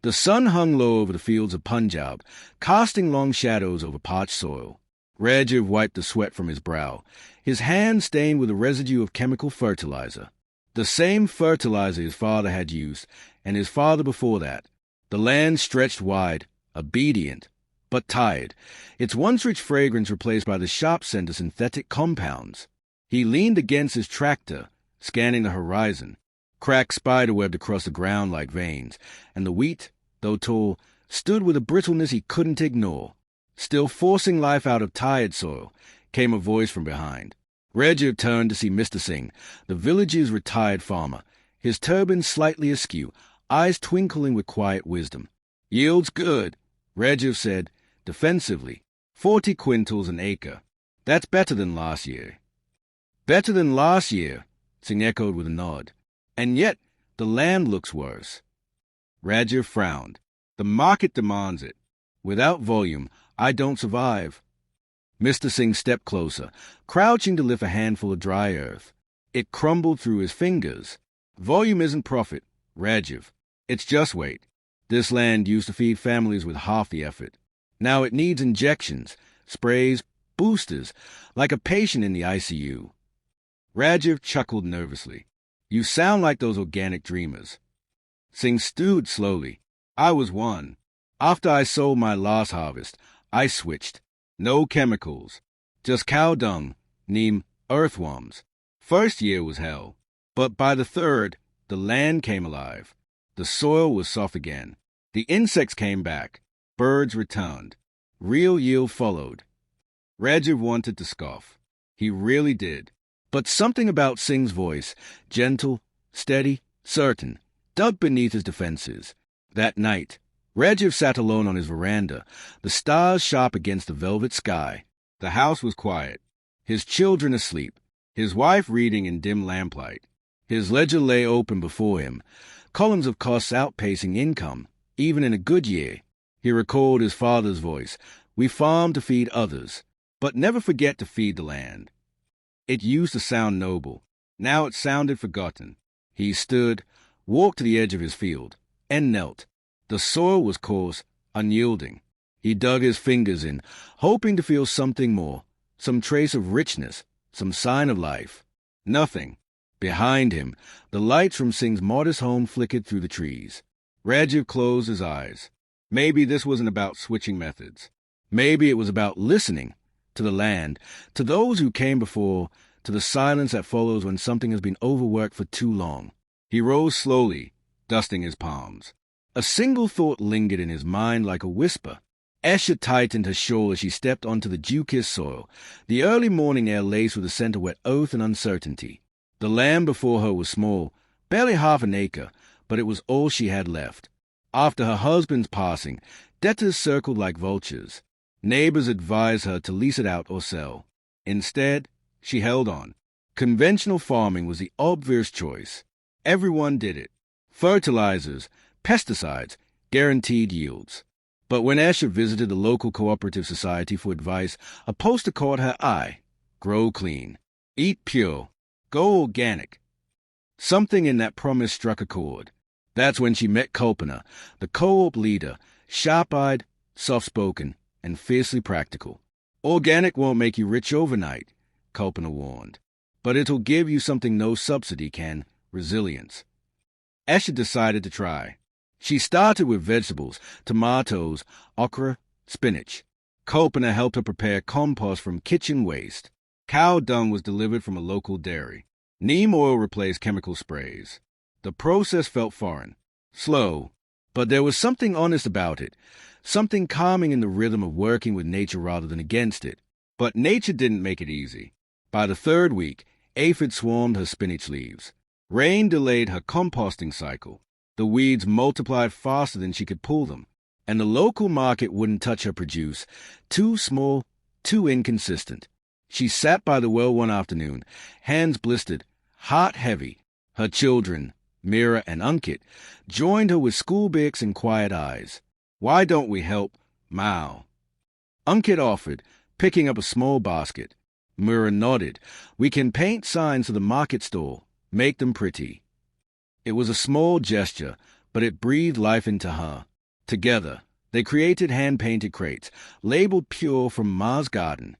The sun hung low over the fields of Punjab, casting long shadows over parched soil. Rajiv wiped the sweat from his brow, his hand stained with a residue of chemical fertilizer. The same fertilizer his father had used, and his father before that. The land stretched wide, obedient, but tired, its once rich fragrance replaced by the sharp scent of synthetic compounds. He leaned against his tractor, scanning the horizon. Cracks spiderwebbed across the ground like veins, and the wheat, though tall, stood with a brittleness he couldn't ignore. Still forcing life out of tired soil, came a voice from behind. Rajiv turned to see Mr. Singh, the village's retired farmer, his turban slightly askew, eyes twinkling with quiet wisdom. "Yield's good," Rajiv said, defensively. 40 quintals an acre. That's better than last year. "Better than last year," Singh echoed with a nod. "And yet the land looks worse." Rajiv frowned. "The market demands it. Without volume, I don't survive." Mr. Singh stepped closer, crouching to lift a handful of dry earth. It crumbled through his fingers. "Volume isn't profit, Rajiv. It's just weight. This land used to feed families with half the effort. Now it needs injections, sprays, boosters, like a patient in the ICU." Rajiv chuckled nervously. "You sound like those organic dreamers." Singh stewed slowly. "I was one. After I sold my last harvest, I switched. No chemicals. Just cow dung, neem, earthworms. First year was hell. But by the third, the land came alive. The soil was soft again. The insects came back. Birds returned. Real yield followed." Rajiv wanted to scoff. He really did. But something about Singh's voice, gentle, steady, certain, dug beneath his defenses. That night, Rajiv sat alone on his veranda, the stars sharp against the velvet sky. The house was quiet, his children asleep, his wife reading in dim lamplight. His ledger lay open before him, columns of costs outpacing income, even in a good year. He recalled his father's voice. "We farm to feed others, but never forget to feed the land." It used to sound noble. Now it sounded forgotten. He stood, walked to the edge of his field, and knelt. The soil was coarse, unyielding. He dug his fingers in, hoping to feel something more, some trace of richness, some sign of life. Nothing. Behind him, the lights from Singh's modest home flickered through the trees. Rajiv closed his eyes. Maybe this wasn't about switching methods. Maybe it was about listening to the land, to those who came before, to the silence that follows when something has been overworked for too long. He rose slowly, dusting his palms. A single thought lingered in his mind like a whisper. Asha tightened her shawl as she stepped onto the dew-kissed soil, the early morning air laced with the scent of wet earth and uncertainty. The land before her was small, barely half an acre, but it was all she had left. After her husband's passing, debtors circled like vultures. Neighbors advised her to lease it out or sell. Instead, she held on. Conventional farming was the obvious choice. Everyone did it. Fertilizers, pesticides, guaranteed yields. But when Asha visited the local cooperative society for advice, a poster caught her eye. Grow clean. Eat pure. Go organic. Something in that promise struck a chord. That's when she met Kalpana, the co-op leader, sharp-eyed, soft-spoken, and fiercely practical. "Organic won't make you rich overnight," Kalpana warned. "But it'll give you something no subsidy can, resilience." Asha decided to try. She started with vegetables, tomatoes, okra, spinach. Kalpana helped her prepare compost from kitchen waste. Cow dung was delivered from a local dairy. Neem oil replaced chemical sprays. The process felt foreign, slow, but there was something honest about it, something calming in the rhythm of working with nature rather than against it. But nature didn't make it easy. By the third week, aphids swarmed her spinach leaves. Rain delayed her composting cycle. The weeds multiplied faster than she could pull them, and the local market wouldn't touch her produce. Too small, too inconsistent. She sat by the well one afternoon, hands blistered, heart heavy. Her children, Mira and Ankit, joined her with school books and quiet eyes. "Why don't we help, Mao?" Ankit offered, picking up a small basket. Mira nodded. "We can paint signs for the market stall, make them pretty." It was a small gesture, but it breathed life into her. Together, they created hand-painted crates, labeled pure from Ma's garden.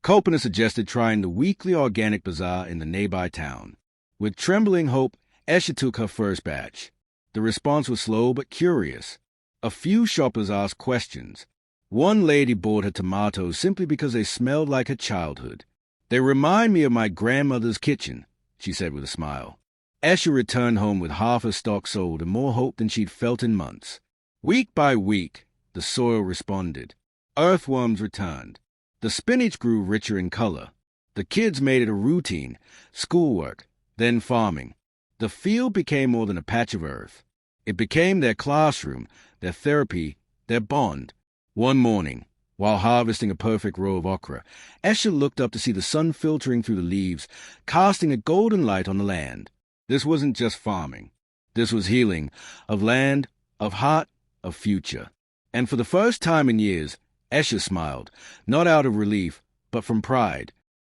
Kalpana suggested trying the weekly organic bazaar in the nearby town. With trembling hope, Asha took her first batch. The response was slow but curious. A few shoppers asked questions. One lady bought her tomatoes simply because they smelled like her childhood. "They remind me of my grandmother's kitchen," she said with a smile. Asha returned home with half her stock sold and more hope than she'd felt in months. Week by week, the soil responded. Earthworms returned. The spinach grew richer in color. The kids made it a routine, schoolwork, then farming. The field became more than a patch of earth. It became their classroom, their therapy, their bond. One morning, while harvesting a perfect row of okra, Asha looked up to see the sun filtering through the leaves, casting a golden light on the land. This wasn't just farming. This was healing, of land, of heart, of future. And for the first time in years, Asha smiled, not out of relief, but from pride.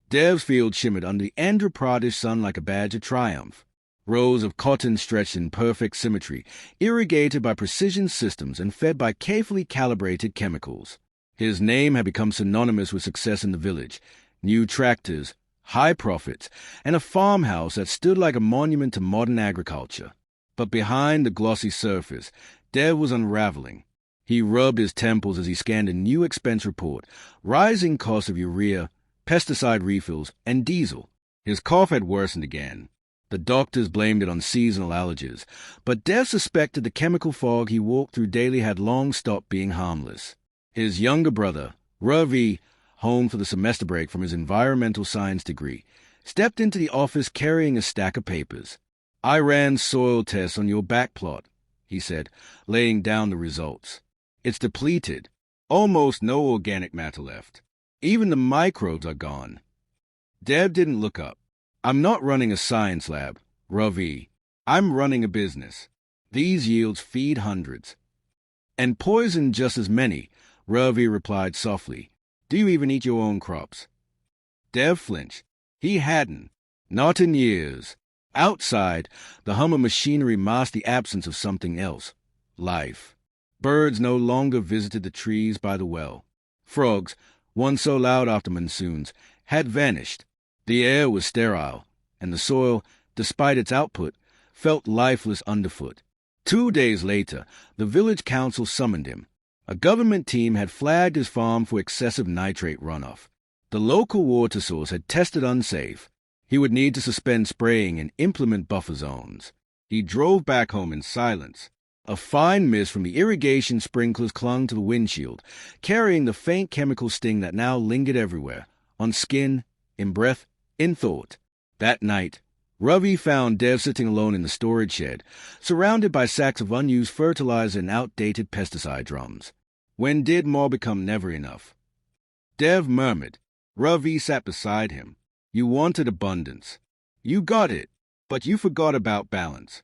Dev's field shimmered under the Andhra Pradesh sun like a badge of triumph. Rows of cotton stretched in perfect symmetry, irrigated by precision systems and fed by carefully calibrated chemicals. His name had become synonymous with success in the village. New tractors, high profits, and a farmhouse that stood like a monument to modern agriculture. But behind the glossy surface, Dev was unraveling. He rubbed his temples as he scanned a new expense report, rising costs of urea, pesticide refills, and diesel. His cough had worsened again. The doctors blamed it on seasonal allergies, but Dev suspected the chemical fog he walked through daily had long stopped being harmless. His younger brother, Ravi, home for the semester break from his environmental science degree, stepped into the office carrying a stack of papers. "I ran soil tests on your back plot," he said, laying down the results. "It's depleted. Almost no organic matter left. Even the microbes are gone." Deb didn't look up. "I'm not running a science lab, Ravi. I'm running a business. These yields feed hundreds." "And poison just as many," Ravi replied softly. "Do you even eat your own crops?" Dev flinched. He hadn't. Not in years. Outside, the hum of machinery masked the absence of something else. Life. Birds no longer visited the trees by the well. Frogs, once so loud after monsoons, had vanished. The air was sterile, and the soil, despite its output, felt lifeless underfoot. 2 days later, the village council summoned him. A government team had flagged his farm for excessive nitrate runoff. The local water source had tested unsafe. He would need to suspend spraying and implement buffer zones. He drove back home in silence. A fine mist from the irrigation sprinklers clung to the windshield, carrying the faint chemical sting that now lingered everywhere, on skin, in breath, in thought. That night, Ravi found Dev sitting alone in the storage shed, surrounded by sacks of unused fertilizer and outdated pesticide drums. When did more become never enough? Dev murmured. Ravi sat beside him. "You wanted abundance. You got it, but you forgot about balance."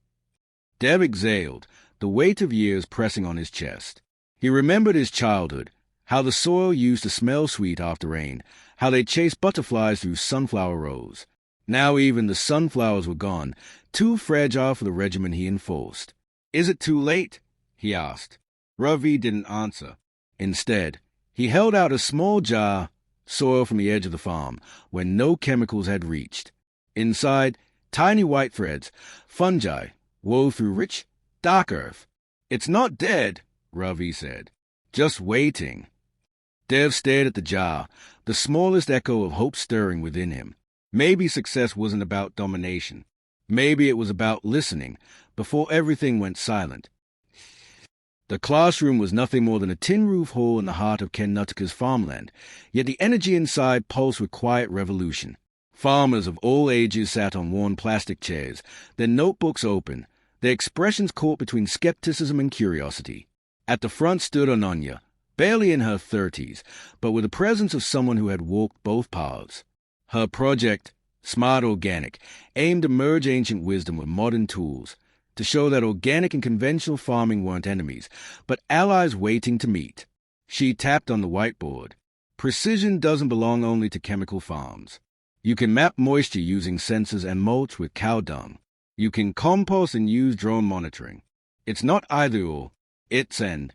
Dev exhaled, the weight of years pressing on his chest. He remembered his childhood, how the soil used to smell sweet after rain, how they chased butterflies through sunflower rows. Now even the sunflowers were gone, too fragile for the regimen he enforced. "Is it too late?" he asked. Ravi didn't answer. Instead, he held out a small jar, soil from the edge of the farm, where no chemicals had reached. Inside, tiny white threads, fungi, wove through rich, dark earth. "It's not dead," Ravi said. "Just waiting." Dev stared at the jar, the smallest echo of hope stirring within him. Maybe success wasn't about domination. Maybe it was about listening before everything went silent. The classroom was nothing more than a tin roof hole in the heart of Karnataka's farmland, yet the energy inside pulsed with quiet revolution. Farmers of all ages sat on worn plastic chairs, their notebooks open, their expressions caught between skepticism and curiosity. At the front stood Ananya, barely in her 30s, but with the presence of someone who had walked both paths. Her project, Smart Organic, aimed to merge ancient wisdom with modern tools, to show that organic and conventional farming weren't enemies, but allies waiting to meet. She tapped on the whiteboard. Precision doesn't belong only to chemical farms. You can map moisture using sensors and mulch with cow dung. You can compost and use drone monitoring. It's not either or, Its end.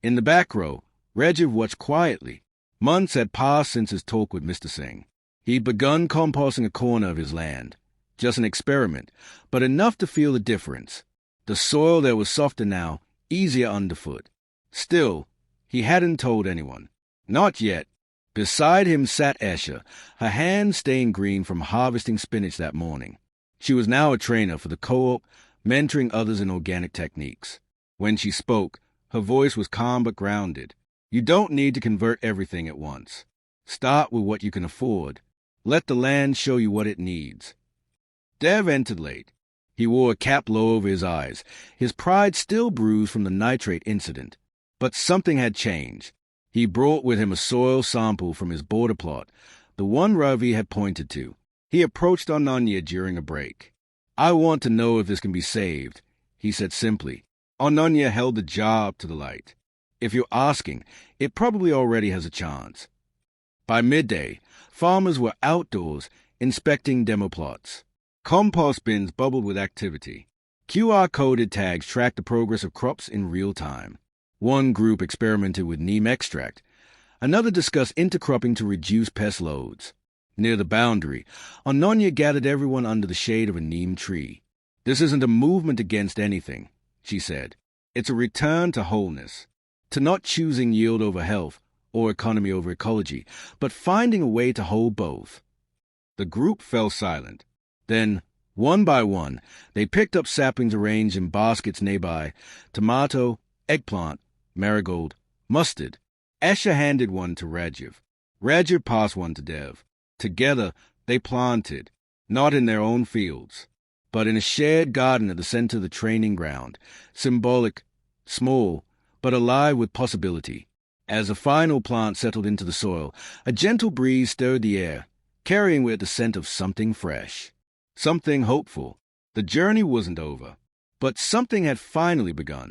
In the back row, Rajiv watched quietly. Months had passed since his talk with Mr. Singh. He'd begun composting a corner of his land. Just an experiment, but enough to feel the difference. The soil there was softer now, easier underfoot. Still, he hadn't told anyone. Not yet. Beside him sat Asha, her hands stained green from harvesting spinach that morning. She was now a trainer for the co-op, mentoring others in organic techniques. When she spoke, her voice was calm but grounded. You don't need to convert everything at once. Start with what you can afford. Let the land show you what it needs. Dev entered late. He wore a cap low over his eyes, his pride still bruised from the nitrate incident. But something had changed. He brought with him a soil sample from his border plot, the one Ravi had pointed to. He approached Ananya during a break. I want to know if this can be saved, he said simply. Ananya held the jar up to the light. If you're asking, it probably already has a chance. By midday, farmers were outdoors inspecting demo plots. Compost bins bubbled with activity. QR-coded tags tracked the progress of crops in real time. One group experimented with neem extract. Another discussed intercropping to reduce pest loads. Near the boundary, Ananya gathered everyone under the shade of a neem tree. This isn't a movement against anything, she said. It's a return to wholeness, to not choosing yield over health or economy over ecology, but finding a way to hold both. The group fell silent. Then, one by one, they picked up saplings arranged in baskets nearby: tomato, eggplant, marigold, mustard. Asha handed one to Rajiv. Rajiv passed one to Dev. Together, they planted, not in their own fields, but in a shared garden at the center of the training ground, symbolic, small, but alive with possibility. As the final plant settled into the soil, a gentle breeze stirred the air, carrying with it the scent of something fresh, something hopeful. The journey wasn't over, but something had finally begun.